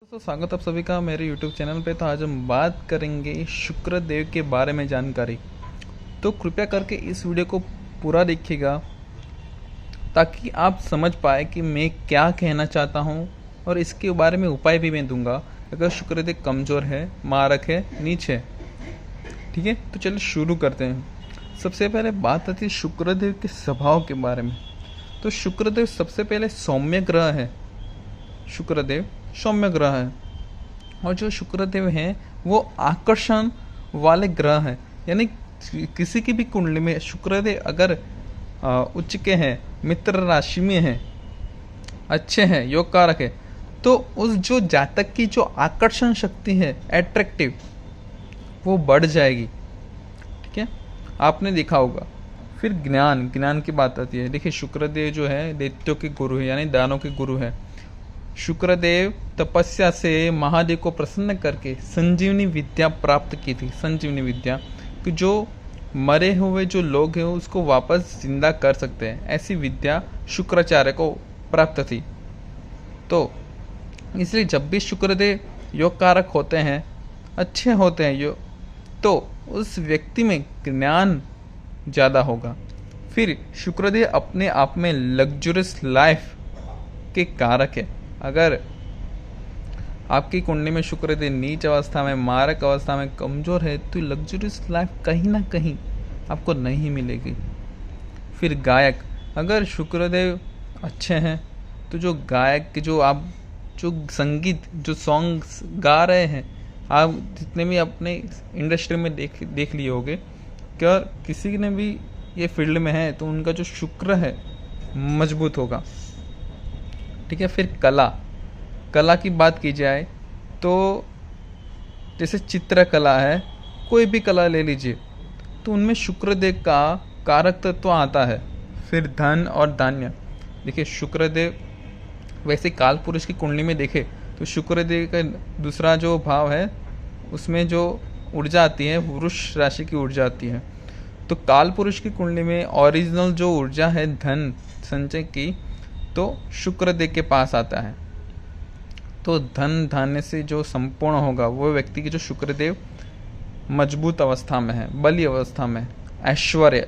दोस्तों, स्वागत आप सभी का मेरे YouTube चैनल पे। तो आज हम बात करेंगे शुक्र देव के बारे में जानकारी। तो कृपया करके इस वीडियो को पूरा देखिएगा ताकि आप समझ पाए कि मैं क्या कहना चाहता हूँ, और इसके बारे में उपाय भी मैं दूंगा अगर शुक्र देव कमज़ोर है, मारक है, नीच है। ठीक है, तो चलिए शुरू करते हैं। सबसे पहले बात आती है शुक्र देव के स्वभाव के बारे में। तो शुक्र देव सबसे पहले सौम्य ग्रह है। शुक्र देव सौम्य ग्रह है, और जो शुक्रदेव हैं वो आकर्षण वाले ग्रह हैं। यानी किसी की भी कुंडली में शुक्रदेव अगर उच्च के हैं, मित्र राशि में हैं, अच्छे हैं, योग कारक है, तो उस जो जातक की जो आकर्षण शक्ति है, एट्रैक्टिव, वो बढ़ जाएगी। ठीक है, आपने देखा होगा। फिर ज्ञान की बात आती है। देखिए, शुक्रदेव जो है दैत्यों के गुरु है, यानी दानों के गुरु है। शुक्रदेव तपस्या से महादेव को प्रसन्न करके संजीवनी विद्या प्राप्त की थी। संजीवनी विद्या कि जो मरे हुए जो लोग हैं उसको वापस जिंदा कर सकते हैं, ऐसी विद्या शुक्राचार्य को प्राप्त थी। तो इसलिए जब भी शुक्रदेव योग कारक होते हैं, अच्छे होते हैं योग, तो उस व्यक्ति में ज्ञान ज़्यादा होगा। फिर शुक्रदेव अपने आप में लग्जरियस लाइफ के कारक है। अगर आपकी कुंडली में शुक्रदेव नीच अवस्था में, मारक अवस्था में कमजोर है, तो लग्जरियस लाइफ कहीं ना कहीं आपको नहीं मिलेगी। फिर गायक, अगर शुक्रदेव अच्छे हैं तो जो गायक जो आप जो संगीत जो सॉन्ग्स गा रहे हैं, आप जितने भी अपने इंडस्ट्री में देख लिए होंगे कि और किसी ने भी ये फील्ड में है तो उनका जो शुक्र है मजबूत होगा। ठीक है, फिर कला की बात की जाए तो जैसे चित्रकला है, कोई भी कला ले लीजिए, तो उनमें शुक्रदेव का कारक तत्व आता है। फिर धन और धान्य, देखिए शुक्रदेव वैसे काल पुरुष की कुंडली में देखे तो शुक्रदेव का दूसरा जो भाव है उसमें जो ऊर्जा आती है वृष राशि की ऊर्जा आती है। तो काल पुरुष की कुंडली में ओरिजिनल जो ऊर्जा है धन संचय की, तो शुक्रदेव के पास आता है। तो धन धान्य से जो संपूर्ण होगा वो व्यक्ति की जो शुक्रदेव मजबूत अवस्था में है, बली अवस्था में, ऐश्वर्य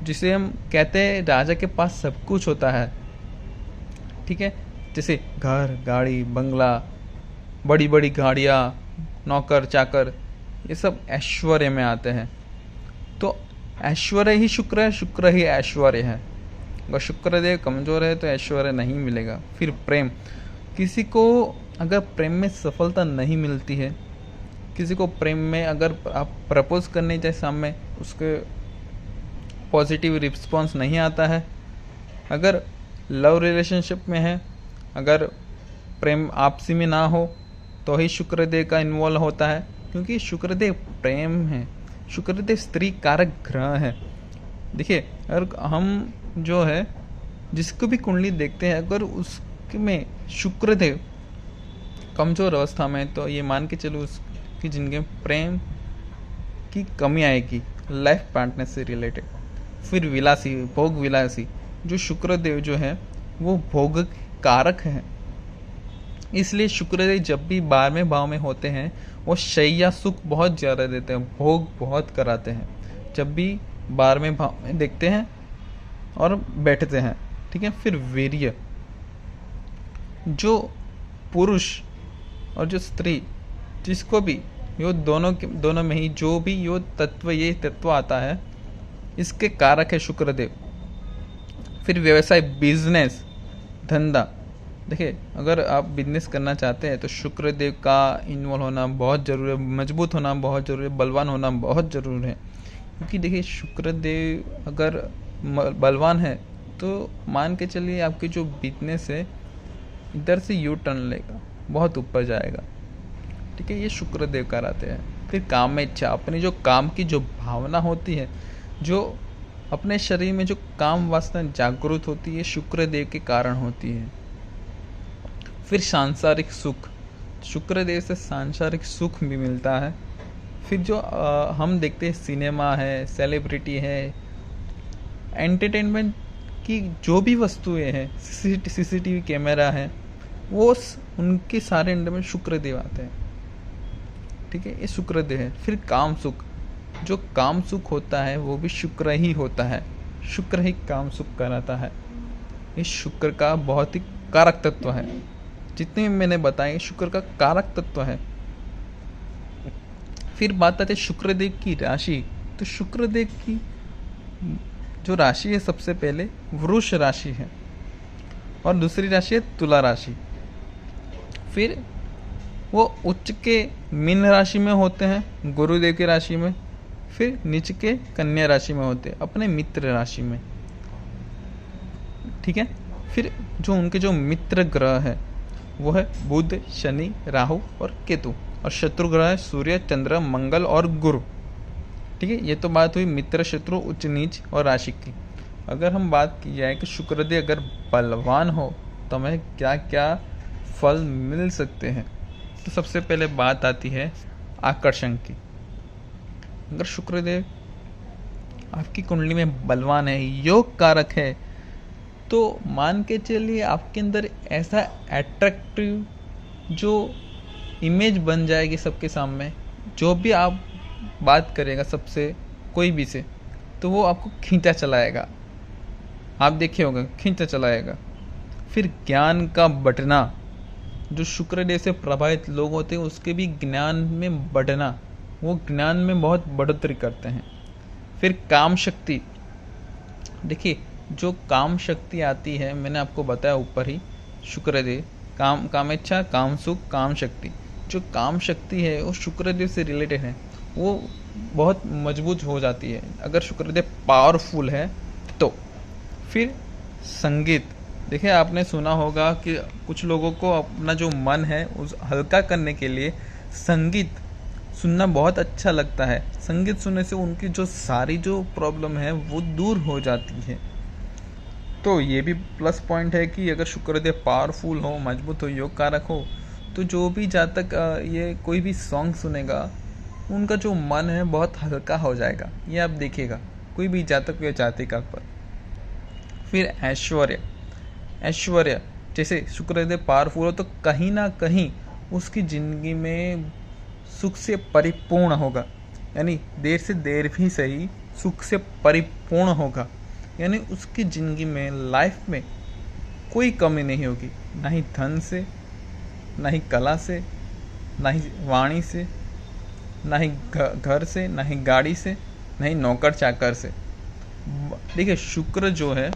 जिसे हम कहते हैं राजा के पास सब कुछ होता है। ठीक है, जैसे घर, गाड़ी, बंगला, बड़ी बड़ी गाड़ियाँ, नौकर चाकर, ये सब ऐश्वर्य में आते हैं। तो ऐश्वर्य ही शुक्र है, शुक्र ही ऐश्वर्य है। अगर शुक्रदेव कमजोर है तो ऐश्वर्य नहीं मिलेगा। फिर प्रेम, किसी को अगर प्रेम में सफलता नहीं मिलती है, किसी को प्रेम में अगर आप प्रपोज करने जाए सामने, उसके पॉजिटिव रिस्पॉन्स नहीं आता है, अगर लव रिलेशनशिप में है, अगर प्रेम आपसी में ना हो, तो ही शुक्रदेव का इन्वॉल्व होता है, क्योंकि शुक्रदेव प्रेम है। शुक्रदेव स्त्री कारक ग्रह है। देखिए, अगर हम जो है जिसको भी कुंडली देखते हैं, अगर उसमें शुक्रदेव कमजोर अवस्था में, तो ये मान के चलो उसकी जिंदगी में प्रेम की कमी आएगी, लाइफ पार्टनर से रिलेटेड। फिर विलासी, भोग विलासी, जो शुक्रदेव जो है वो भोग कारक है। इसलिए शुक्रदेव जब भी 12वें भाव में होते हैं वो शैया सुख बहुत ज़्यादा देते हैं, भोग बहुत कराते हैं जब भी 12वें भाव में देखते हैं और बैठते हैं। ठीक है, फिर वीर्य, जो पुरुष और जो स्त्री, जिसको भी यो दोनों में ही जो भी यो तत्व, ये तत्व आता है, इसके कारक है शुक्रदेव। फिर व्यवसाय, बिजनेस, धंधा, देखिए अगर आप बिजनेस करना चाहते हैं तो शुक्रदेव का इन्वॉल्व होना बहुत ज़रूरी है, मजबूत होना बहुत ज़रूरी है, बलवान होना बहुत ज़रूरी है। क्योंकि देखिए शुक्रदेव अगर बलवान है तो मान के चलिए आपकी जो बिजनेस है इधर से यू टर्न लेगा, बहुत ऊपर जाएगा। ठीक है, ये शुक्रदेव कराते हैं। फिर काम में इच्छा, अपनी जो काम की जो भावना होती है, जो अपने शरीर में जो काम वासना जागृत होती है, शुक्रदेव के कारण होती है। फिर सांसारिक सुख, शुक्रदेव से सांसारिक सुख भी मिलता है। फिर जो हम देखते हैं सिनेमा है, सेलिब्रिटी है, एंटरटेनमेंट की जो भी वस्तुएं हैं, सीसीटीवी कैमरा है, उनके सारे अंडर में शुक्रदेव आते हैं। ठीक है, ये शुक्रदेव है। फिर काम सुख, जो काम सुख होता है वो भी शुक्र ही होता है, शुक्र ही काम सुख कराता है। इस शुक्र का बहुत ही कारक तत्व है, जितने भी मैंने बताए शुक्र का कारक तत्व है। फिर बात आती है शुक्रदेव की राशि। तो शुक्रदेव की जो राशि है सबसे पहले वृष राशि है और दूसरी राशि है तुला राशि। फिर वो उच्च के मीन राशि में होते हैं, गुरुदेव की राशि में। फिर नीच के कन्या राशि में होते हैं, अपने मित्र राशि में। ठीक है, फिर जो उनके जो मित्र ग्रह है वो है बुध, शनि, राहु और केतु, और शत्रु ग्रह है सूर्य, चंद्र, मंगल और गुरु। ठीक है, ये तो बात हुई मित्र, शत्रु, उच्च नीच और राशि की। अगर हम बात की जाए कि शुक्रदेव अगर बलवान हो तो हमें क्या क्या फल मिल सकते हैं, तो सबसे पहले बात आती है आकर्षण की। अगर शुक्रदेव आपकी कुंडली में बलवान है, योग कारक है, तो मान के चलिए आपके अंदर ऐसा एट्रैक्टिव जो इमेज बन जाएगी सबके सामने। जो भी आप बात करेगा सबसे, कोई भी से, तो वो आपको खींचा चलाएगा। आप देखे होंगे, खींचा चलाएगा। फिर ज्ञान का बंटना, जो शुक्रदेव से प्रभावित लोग होते हैं उसके भी ज्ञान में बढ़ना, वो ज्ञान में बहुत बढ़ोतरी करते हैं। फिर काम शक्ति, देखिए जो काम शक्ति आती है, मैंने आपको बताया ऊपर ही, शुक्रदेव कामेच्छा, काम सुख, काम शक्ति। जो काम शक्ति है वो शुक्रदेव से रिलेटेड है, वो बहुत मजबूत हो जाती है अगर शुक्रदेव पावरफुल है तो। फिर संगीत, देखिए आपने सुना होगा कि कुछ लोगों को अपना जो मन है उस हल्का करने के लिए संगीत सुनना बहुत अच्छा लगता है। संगीत सुनने से उनकी जो सारी जो प्रॉब्लम है वो दूर हो जाती है। तो ये भी प्लस पॉइंट है कि अगर शुक्रदेव पावरफुल हो, मजबूत हो, योग कारक हो, तो जो भी जातक ये कोई भी सॉन्ग सुनेगा उनका जो मन है बहुत हल्का हो जाएगा। ये आप देखिएगा कोई भी जातक या जातिका पर। फिर ऐश्वर्य, ऐश्वर्य जैसे शुक्रदेव पावरफुल हो तो कहीं ना कहीं उसकी ज़िंदगी में सुख से परिपूर्ण होगा, यानी देर से देर भी सही सुख से परिपूर्ण होगा। यानी उसकी ज़िंदगी में, लाइफ में कोई कमी नहीं होगी, ना ही धन से, ना ही कला से, ना ही वाणी से, ना ही घर से, ना ही गाड़ी से, ना ही नौकर चाकर से। देखिए शुक्र जो है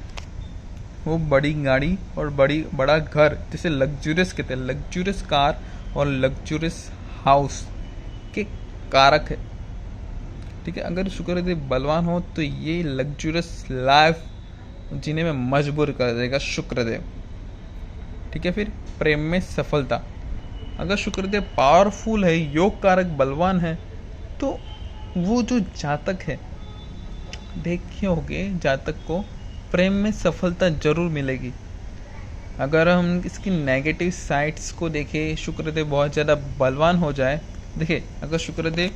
वो बड़ी गाड़ी और बड़ा घर, जैसे लग्जूरियस कहते हैं, लग्जूरियस कार और लग्जूरियस हाउस के कारक है। ठीक है, अगर शुक्रदेव बलवान हो तो ये लग्जूरियस लाइफ जीने में मजबूर कर देगा शुक्रदेव। ठीक है, फिर प्रेम में सफलता, अगर शुक्रदेव पावरफुल है, योग कारक बलवान है, तो वो जो जातक है, देखे होंगे जातक को प्रेम में सफलता जरूर मिलेगी। अगर हम इसकी नेगेटिव साइड्स को देखें, शुक्रदेव बहुत ज़्यादा बलवान हो जाए, देखिए अगर शुक्रदेव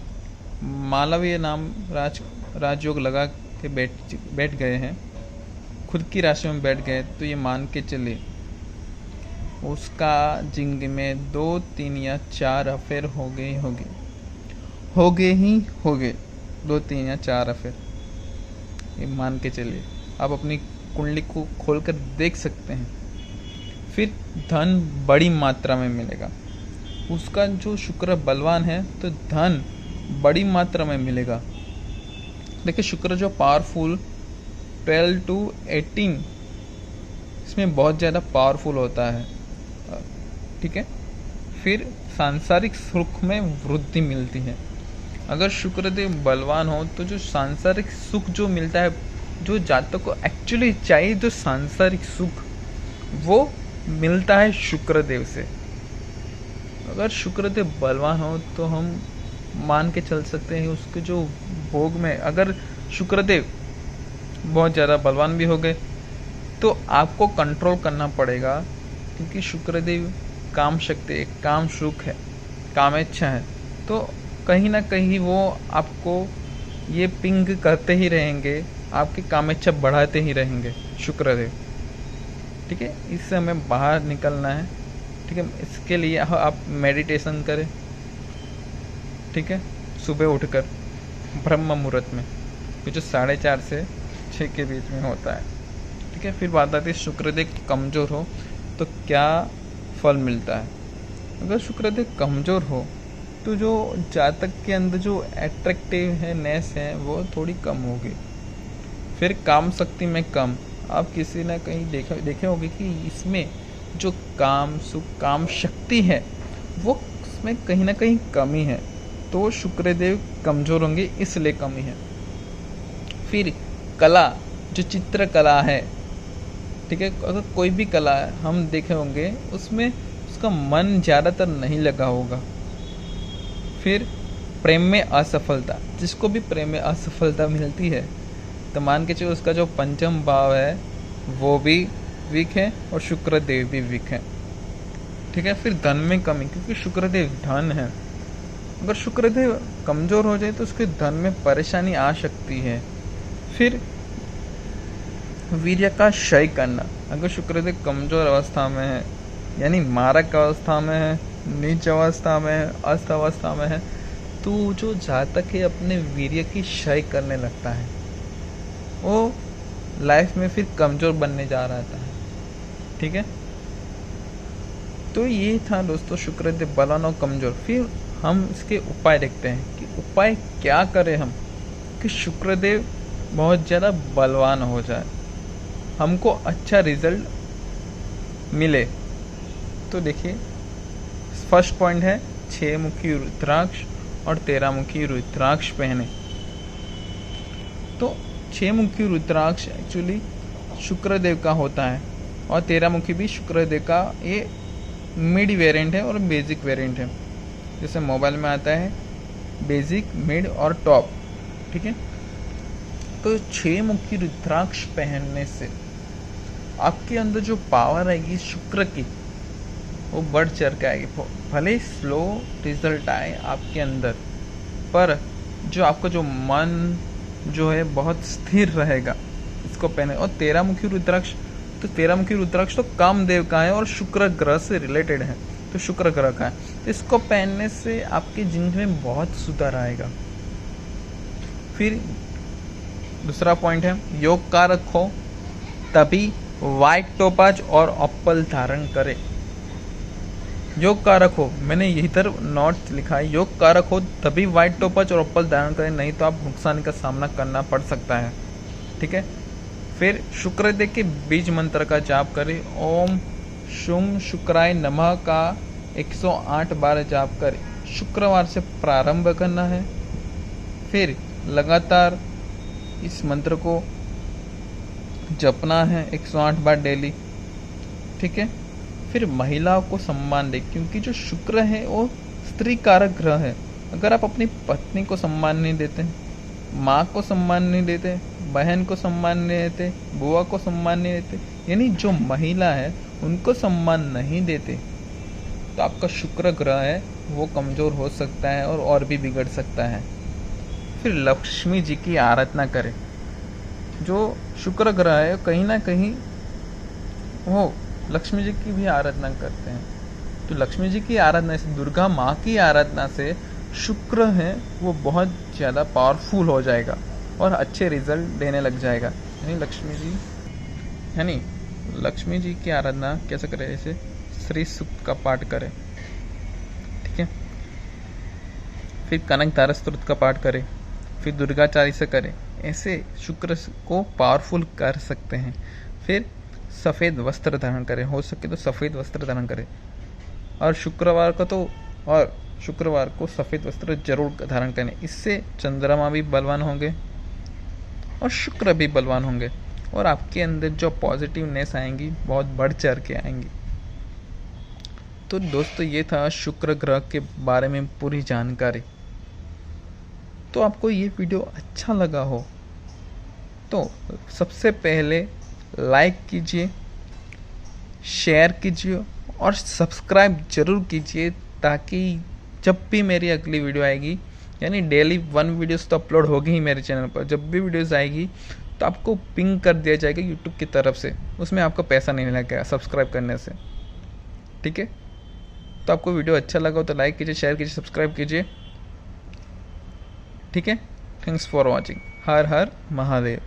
मालवीय नाम राजयोग लगा के बैठ गए हैं, खुद की राशि में बैठ गए, तो ये मान के चलिए उसका जिंदगी में 2, 3 या 4 अफेयर हो गए 2, 3 या 4 अफेयर, ये मान के चलिए। आप अपनी कुंडली को खोलकर देख सकते हैं। फिर धन बड़ी मात्रा में मिलेगा, उसका जो शुक्र बलवान है तो धन बड़ी मात्रा में मिलेगा। देखिए शुक्र जो पावरफुल 12 to 18 इसमें बहुत ज़्यादा पावरफुल होता है। ठीक है, फिर सांसारिक सुख में वृद्धि मिलती है। अगर शुक्रदेव बलवान हो तो जो सांसारिक सुख जो मिलता है, जो जातक को एक्चुअली चाहिए, जो सांसारिक सुख वो मिलता है शुक्रदेव से। अगर शुक्रदेव बलवान हो तो हम मान के चल सकते हैं उसके जो भोग में, अगर शुक्रदेव बहुत ज़्यादा बलवान भी हो गए तो आपको कंट्रोल करना पड़ेगा, क्योंकि शुक्रदेव काम शक्ति, एक काम सुख है, कामेच्छा है, तो कहीं ना कहीं वो आपको ये पिंग करते ही रहेंगे, आपकी कामेच्छा बढ़ाते ही रहेंगे शुक्रदेव। ठीक है, इससे हमें बाहर निकलना है ठीक है, इसके लिए आप मेडिटेशन करें, ठीक है, सुबह उठकर ब्रह्म मुहूर्त में, ये जो 4:30 से 6 के बीच में होता है, ठीक है। फिर बात आती है शुक्रदेव कमज़ोर हो तो क्या फल मिलता है। अगर शुक्रदेव कमज़ोर हो तो जो जातक के अंदर जो एट्रैक्टिव है नेस है वो थोड़ी कम होगी। फिर काम शक्ति में कम, आप किसी ना कहीं देखे होंगे कि इसमें जो काम सुख काम शक्ति है वो उसमें कहीं ना कहीं कमी है, तो शुक्रदेव कमज़ोर होंगे इसलिए कमी है। फिर कला, जो चित्रकला है, ठीक है, अगर कोई भी कला है हम देखे होंगे उसमें उसका मन ज़्यादातर नहीं लगा होगा। फिर प्रेम में असफलता, जिसको भी प्रेम में असफलता मिलती है तो मान के चलो उसका जो पंचम भाव है वो भी वीक है और शुक्रदेव भी वीक है, ठीक है। फिर धन में कमी, क्योंकि शुक्रदेव धन है, अगर शुक्रदेव कमज़ोर हो जाए तो उसके धन में परेशानी आ सकती है। फिर वीर्य का क्षय करना, अगर शुक्रदेव कमज़ोर अवस्था में है यानी मारक अवस्था में है, नीच अवस्था में है, अस्त अवस्था में है, तो जो जातक है अपने वीर्य की क्षय करने लगता है, वो लाइफ में फिर कमज़ोर बनने जा रहा था, ठीक है। तो ये था दोस्तों शुक्रदेव बलवान और कमज़ोर। फिर हम इसके उपाय देखते हैं कि उपाय क्या करें हम कि शुक्रदेव बहुत ज़्यादा बलवान हो जाए, हमको अच्छा रिजल्ट मिले। तो देखिए फर्स्ट पॉइंट है 6 मुखी रुद्राक्ष और 13 मुखी रुद्राक्ष पहने। तो 6 मुखी रुद्राक्ष एक्चुअली शुक्रदेव का होता है और 13 मुखी भी शुक्रदेव का, ये मिड वेरिएंट है और बेसिक वेरिएंट है। जैसे मोबाइल में आता है बेसिक, मिड और टॉप, ठीक है। तो 6 मुखी रुद्राक्ष पहनने से आपके अंदर जो पावर आएगी शुक्र की वो बढ़ चढ़ के आएगी। भले स्लो रिजल्ट आए आपके अंदर, पर जो आपका जो मन जो है बहुत स्थिर रहेगा इसको पहने। और 13 मुखी रुद्राक्ष, तो 13 मुखी रुद्राक्ष तो कामदेव का है और शुक्र ग्रह से रिलेटेड है, तो शुक्र ग्रह का है, तो इसको पहनने से आपकी जिंदगी में बहुत सुधार आएगा। फिर दूसरा पॉइंट है योग कारक हो तभी व्हाइट टोपाज और अप्पल धारण करें। योग कारक हो, मैंने यही तरफ नोट लिखा है, योग कारक हो तभी व्हाइट टोपाज और अप्पल धारण करें, नहीं तो आप नुकसान का सामना करना पड़ सकता है, ठीक है। फिर शुक्रदेव के बीज मंत्र का जाप करें, ओम शुम शुक्राय नमः का 108 बार जाप करें। शुक्रवार से प्रारंभ करना है, फिर लगातार इस मंत्र को जपना है 108 बार डेली, ठीक है। फिर महिलाओं को सम्मान दे, क्योंकि जो शुक्र है वो स्त्री कारक ग्रह है। अगर आप अपनी पत्नी को सम्मान नहीं देते, माँ को सम्मान नहीं देते, बहन को सम्मान नहीं देते, बुआ को सम्मान नहीं देते, यानी जो महिला है उनको सम्मान नहीं देते, तो आपका शुक्र ग्रह है वो कमज़ोर हो सकता है और भी बिगड़ सकता है। फिर लक्ष्मी जी की आराधना करें। जो शुक्र ग्रह है कहीं ना कहीं वो लक्ष्मी जी की भी आराधना करते हैं, तो लक्ष्मी जी की आराधना से, दुर्गा माँ की आराधना से शुक्र है वो बहुत ज़्यादा पावरफुल हो जाएगा और अच्छे रिजल्ट देने लग जाएगा। यानी लक्ष्मी जी की आराधना कैसे करें, जैसे श्री सूक्त का पाठ करें, ठीक है। फिर कनक धारा स्तोत्र का पाठ करें, फिर दुर्गा चालीसा करें, ऐसे शुक्र को पावरफुल कर सकते हैं। फिर सफ़ेद वस्त्र धारण करें, हो सके तो सफ़ेद वस्त्र धारण करें, और शुक्रवार को सफ़ेद वस्त्र जरूर धारण करें। इससे चंद्रमा भी बलवान होंगे और शुक्र भी बलवान होंगे और आपके अंदर जो पॉजिटिवनेस आएंगी बहुत बढ़ चढ़ के आएंगी। तो दोस्तों ये था शुक्र ग्रह के बारे में पूरी जानकारी। तो आपको ये वीडियो अच्छा लगा हो तो सबसे पहले लाइक कीजिए, शेयर कीजिए और सब्सक्राइब जरूर कीजिए, ताकि जब भी मेरी अगली वीडियो आएगी, यानी डेली 1 वीडियोस तो अपलोड होगी ही मेरे चैनल पर, जब भी वीडियोस आएगी तो आपको पिंग कर दिया जाएगा यूट्यूब की तरफ से, उसमें आपको पैसा नहीं लगेगा सब्सक्राइब करने से, ठीक है। तो आपको वीडियो अच्छा लगा हो तो लाइक कीजिए, शेयर कीजिए, सब्सक्राइब कीजिए। ठीक है, thanks for watching. Her her Mahadev.